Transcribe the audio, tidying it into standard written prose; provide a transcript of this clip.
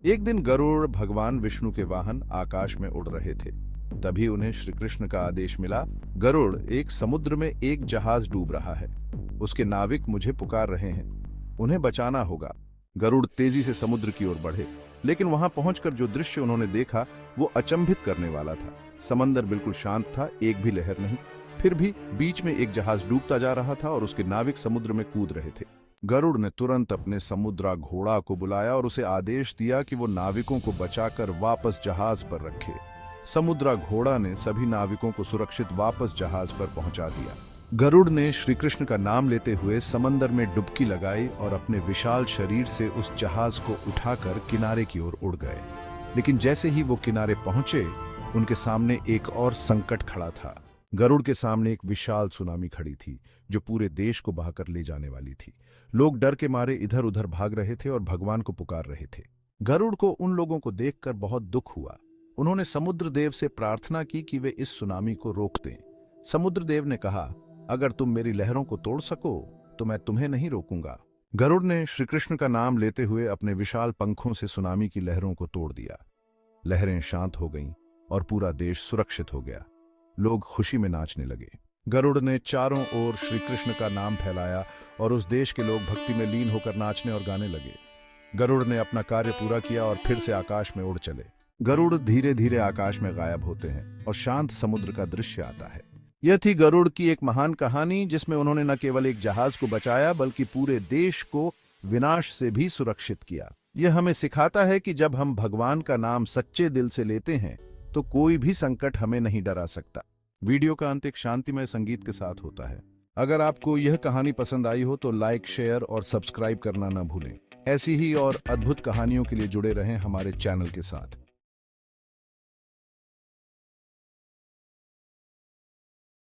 एक दिन गरुड़ भगवान विष्णु के वाहन आकाश में उड़ रहे थे। तभी उन्हें श्री कृष्ण का आदेश मिला, गरुड़, एक समुद्र में एक जहाज डूब रहा है। उसके नाविक मुझे पुकार रहे हैं, उन्हें बचाना होगा। गरुड़ तेजी से समुद्र की ओर बढ़े, लेकिन वहां पहुंचकर जो दृश्य उन्होंने देखा वो अचंभित करने वाला था। समंदर बिल्कुल शांत था, एक भी लहर नहीं। फिर भी बीच में एक जहाज डूबता जा रहा था और उसके नाविक समुद्र में कूद रहे थे। गरुड़ ने तुरंत अपने समुद्रा घोड़ा को बुलाया और उसे आदेश दिया कि वो नाविकों को बचाकर वापस जहाज पर रखे। समुद्रा घोड़ा ने सभी नाविकों को सुरक्षित वापस जहाज पर पहुंचा दिया। गरुड़ ने श्री कृष्ण का नाम लेते हुए समंदर में डुबकी लगाई और अपने विशाल शरीर से उस जहाज को उठाकर किनारे की ओर उड़ गए। लेकिन जैसे ही वो किनारे पहुंचे, उनके सामने एक और संकट खड़ा था। गरुड़ के सामने एक विशाल सुनामी खड़ी थी, जो पूरे देश को बहाकर ले जाने वाली थी। लोग डर के मारे इधर उधर भाग रहे थे और भगवान को पुकार रहे थे। गरुड़ को उन लोगों को देखकर बहुत दुख हुआ। उन्होंने समुद्र देव से प्रार्थना की कि वे इस सुनामी को रोक दें। समुद्र देव ने कहा, अगर तुम मेरी लहरों को तोड़ सको तो मैं तुम्हें नहीं रोकूंगा। गरुड़ ने श्री कृष्ण का नाम लेते हुए अपने विशाल पंखों से सुनामी की लहरों को तोड़ दिया। लहरें शांत हो गईं और पूरा देश सुरक्षित हो गया। लोग खुशी में नाचने लगे। गरुड़ ने चारों ओर श्री कृष्ण का नाम फैलाया और उस देश के लोग भक्ति में लीन होकर नाचने और गाने लगे। गरुड़ ने अपना कार्य पूरा किया और फिर से आकाश में उड़ चले। गरुड़ धीरे धीरे आकाश में गायब होते हैं और शांत समुद्र का दृश्य आता है। यह थी गरुड़ की एक महान कहानी, जिसमें उन्होंने न केवल एक जहाज को बचाया बल्कि पूरे देश को विनाश से भी सुरक्षित किया। यह हमें सिखाता है कि जब हम भगवान का नाम सच्चे दिल से लेते हैं तो कोई भी संकट हमें नहीं डरा सकता। वीडियो का अंत एक शांतिमय संगीत के साथ होता है। अगर आपको यह कहानी पसंद आई हो तो लाइक, शेयर और सब्सक्राइब करना न भूलें। ऐसी ही और अद्भुत कहानियों के लिए जुड़े रहें हमारे चैनल के साथ।